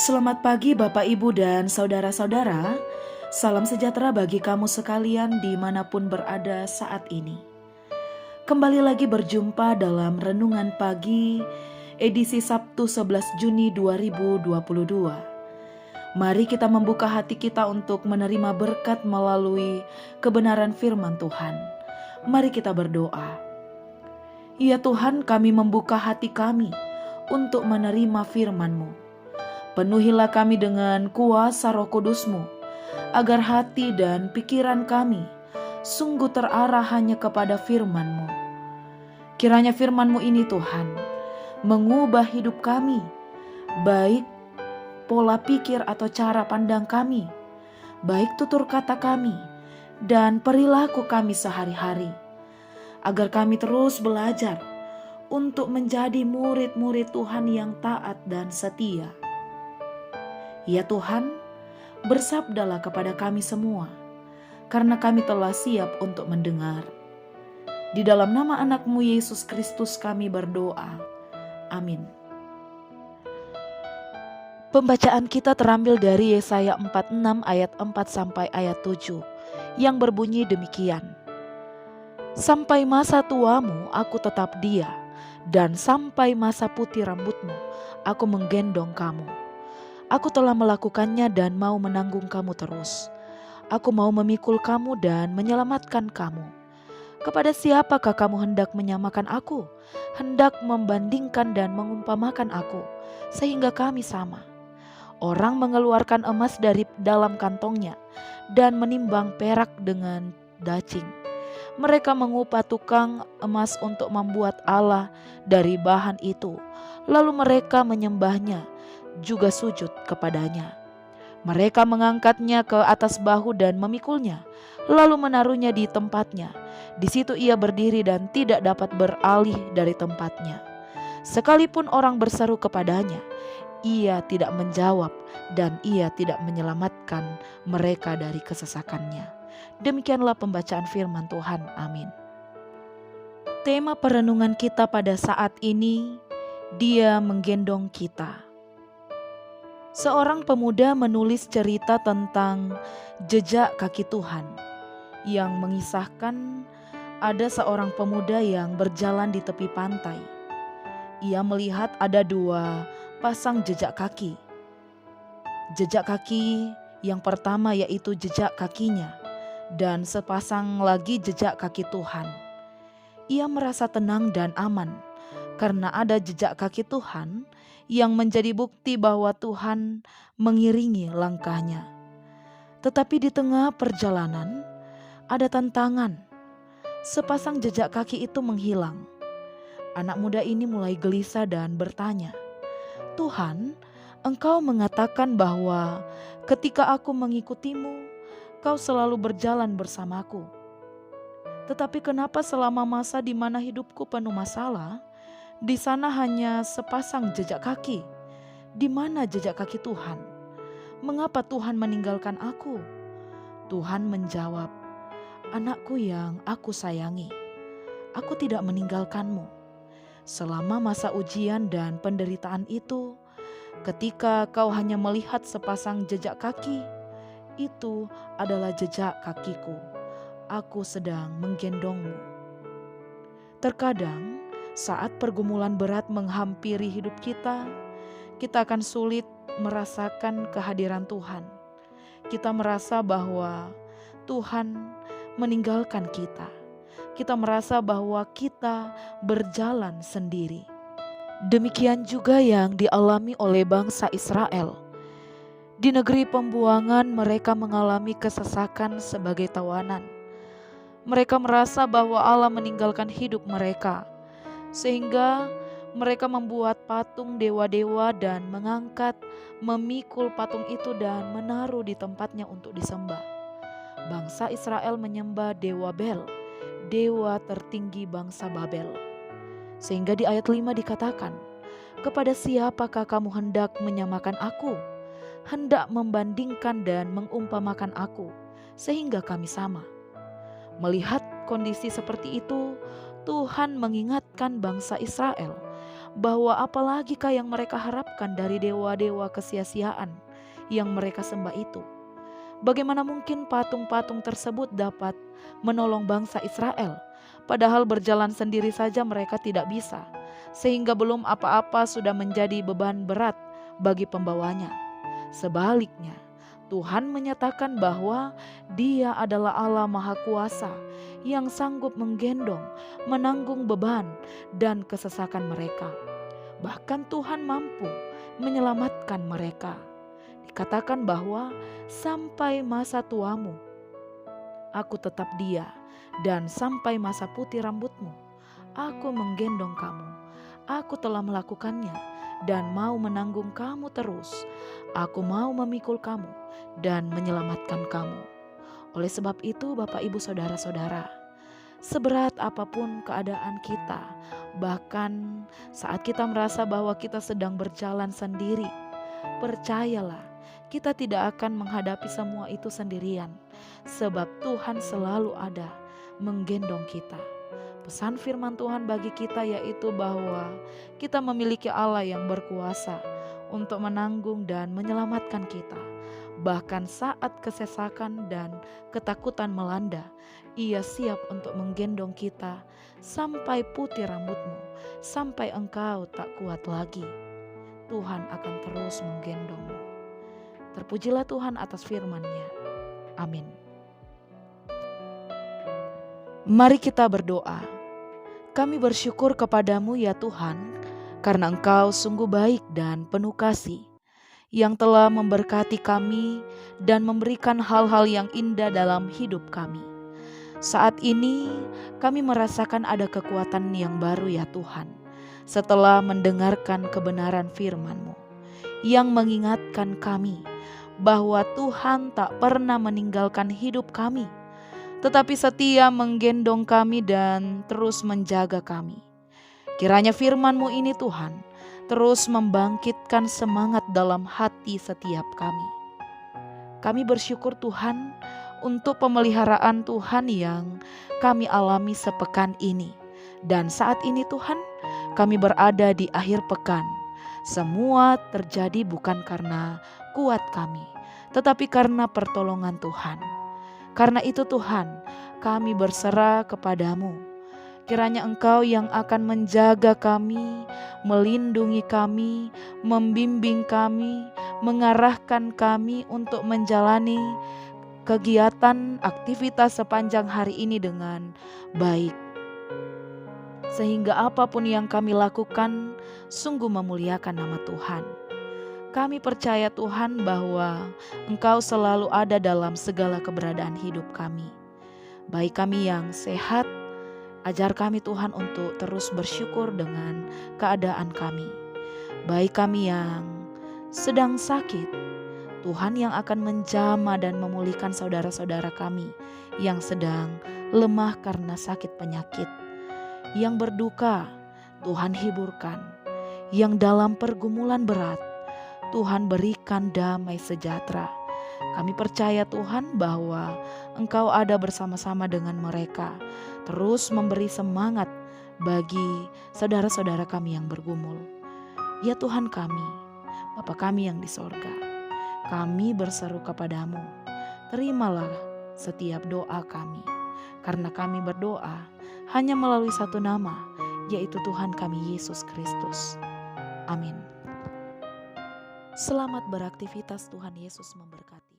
Selamat pagi Bapak Ibu dan Saudara-saudara. Salam sejahtera bagi kamu sekalian dimanapun berada saat ini. Kembali lagi berjumpa dalam Renungan Pagi edisi Sabtu 11 Juni 2022. Mari kita membuka hati kita untuk menerima berkat melalui kebenaran firman Tuhan. Mari kita berdoa. Ya Tuhan, kami membuka hati kami untuk menerima firman-Mu. Penuhilah kami dengan kuasa Roh Kudus-Mu, agar hati dan pikiran kami sungguh terarah hanya kepada firman-Mu. Kiranya firman-Mu ini Tuhan, mengubah hidup kami, baik pola pikir atau cara pandang kami, baik tutur kata kami, dan perilaku kami sehari-hari, agar kami terus belajar untuk menjadi murid-murid Tuhan yang taat dan setia. Ya Tuhan, bersabdalah kepada kami semua, karena kami telah siap untuk mendengar. Di dalam nama anak-Mu Yesus Kristus kami berdoa. Amin. Pembacaan kita terambil dari Yesaya 46 ayat 4 sampai ayat 7, yang berbunyi demikian. Sampai masa tuamu aku tetap dia, dan sampai masa putih rambutmu aku menggendong kamu. Aku telah melakukannya dan mau menanggung kamu terus. Aku mau memikul kamu dan menyelamatkan kamu. Kepada siapakah kamu hendak menyamakan aku? Hendak membandingkan dan mengumpamakan aku, sehingga kami sama. Orang mengeluarkan emas dari dalam kantongnya dan menimbang perak dengan dacing. Mereka mengupah tukang emas untuk membuat Allah dari bahan itu. Lalu mereka menyembahnya, juga sujud kepadanya. Mereka mengangkatnya ke atas bahu dan memikulnya, lalu menaruhnya di tempatnya. Di situ ia berdiri dan tidak dapat beralih dari tempatnya. Sekalipun orang berseru kepadanya, ia tidak menjawab dan ia tidak menyelamatkan mereka dari kesesakannya. Demikianlah pembacaan firman Tuhan. Amin. Tema perenungan kita pada saat ini, Dia menggendong kita. Seorang pemuda menulis cerita tentang jejak kaki Tuhan yang mengisahkan ada seorang pemuda yang berjalan di tepi pantai. Ia melihat ada dua pasang jejak kaki. Jejak kaki yang pertama yaitu jejak kakinya dan sepasang lagi jejak kaki Tuhan. Ia merasa tenang dan aman karena ada jejak kaki Tuhan yang menjadi bukti bahwa Tuhan mengiringi langkahnya. Tetapi di tengah perjalanan ada tantangan. Sepasang jejak kaki itu menghilang. Anak muda ini mulai gelisah dan bertanya, "Tuhan, Engkau mengatakan bahwa ketika aku mengikutimu, Kau selalu berjalan bersamaku. Tetapi kenapa selama masa di mana hidupku penuh masalah, di sana hanya sepasang jejak kaki? Di mana jejak kaki Tuhan? Mengapa Tuhan meninggalkan aku?" Tuhan menjawab, "Anakku yang aku sayangi, aku tidak meninggalkanmu. Selama masa ujian dan penderitaan itu, ketika kau hanya melihat sepasang jejak kaki, itu adalah jejak kakiku. Aku sedang menggendongmu." Terkadang saat pergumulan berat menghampiri hidup kita akan sulit merasakan kehadiran Tuhan. Kita merasa bahwa Tuhan meninggalkan kita. Kita merasa bahwa kita berjalan sendiri. Demikian juga yang dialami oleh bangsa Israel. Di negeri pembuangan mereka mengalami kesesakan sebagai tawanan. Mereka merasa bahwa Allah meninggalkan hidup mereka, sehingga mereka membuat patung dewa-dewa dan memikul patung itu dan menaruh di tempatnya untuk disembah. Bangsa Israel menyembah dewa Bel, dewa tertinggi bangsa Babel. Sehingga di ayat 5 dikatakan, "Kepada siapakah kamu hendak menyamakan aku? Hendak membandingkan dan mengumpamakan aku, sehingga kami sama." Melihat kondisi seperti itu, Tuhan mengingatkan bangsa Israel bahwa apalagikah yang mereka harapkan dari dewa-dewa kesia-siaan yang mereka sembah itu? Bagaimana mungkin patung-patung tersebut dapat menolong bangsa Israel, padahal berjalan sendiri saja mereka tidak bisa, sehingga belum apa-apa sudah menjadi beban berat bagi pembawanya. Sebaliknya, Tuhan menyatakan bahwa Dia adalah Allah Maha Kuasa yang sanggup menggendong, menanggung beban dan kesesakan mereka. Bahkan Tuhan mampu menyelamatkan mereka. Dikatakan bahwa sampai masa tuamu, aku tetap Dia, dan sampai masa putih rambutmu, aku menggendong kamu. Aku telah melakukannya dan mau menanggung kamu terus. Aku mau memikul kamu dan menyelamatkan kamu. Oleh sebab itu, Bapak, Ibu, Saudara-saudara, seberat apapun keadaan kita, bahkan saat kita merasa bahwa kita sedang berjalan sendiri, percayalah, kita tidak akan menghadapi semua itu sendirian, sebab Tuhan selalu ada menggendong kita. Pesan firman Tuhan bagi kita yaitu bahwa kita memiliki Allah yang berkuasa untuk menanggung dan menyelamatkan kita. Bahkan saat kesesakan dan ketakutan melanda, Ia siap untuk menggendong kita sampai putih rambutmu, sampai engkau tak kuat lagi. Tuhan akan terus menggendongmu. Terpujilah Tuhan atas firman-Nya. Amin. Mari kita berdoa. Kami bersyukur kepadamu ya Tuhan, karena Engkau sungguh baik dan penuh kasih, yang telah memberkati kami dan memberikan hal-hal yang indah dalam hidup kami. Saat ini kami merasakan ada kekuatan yang baru ya Tuhan, setelah mendengarkan kebenaran firman-Mu, yang mengingatkan kami bahwa Tuhan tak pernah meninggalkan hidup kami, tetapi setia menggendong kami dan terus menjaga kami. Kiranya firman-Mu ini Tuhan terus membangkitkan semangat dalam hati setiap kami. Kami bersyukur Tuhan untuk pemeliharaan Tuhan yang kami alami sepekan ini. Dan saat ini Tuhan, kami berada di akhir pekan. Semua terjadi bukan karena kuat kami, tetapi karena pertolongan Tuhan. Karena itu Tuhan, kami berserah kepadamu. Kiranya Engkau yang akan menjaga kami, melindungi kami, membimbing kami, mengarahkan kami untuk menjalani kegiatan aktivitas sepanjang hari ini dengan baik. Sehingga apapun yang kami lakukan sungguh memuliakan nama Tuhan. Kami percaya Tuhan bahwa Engkau selalu ada dalam segala keberadaan hidup kami. Baik kami yang sehat, ajar kami Tuhan untuk terus bersyukur dengan keadaan kami. Baik kami yang sedang sakit, Tuhan yang akan menjamah dan memulihkan saudara-saudara kami yang sedang lemah karena sakit penyakit. Yang berduka, Tuhan hiburkan. Yang dalam pergumulan berat, Tuhan berikan damai sejahtera. Kami percaya Tuhan bahwa Engkau ada bersama-sama dengan mereka, terus memberi semangat bagi saudara-saudara kami yang bergumul. Ya Tuhan kami, Bapa kami yang di sorga, kami berseru kepadamu, terimalah setiap doa kami, karena kami berdoa hanya melalui satu nama, yaitu Tuhan kami Yesus Kristus. Amin. Selamat beraktivitas, Tuhan Yesus memberkati.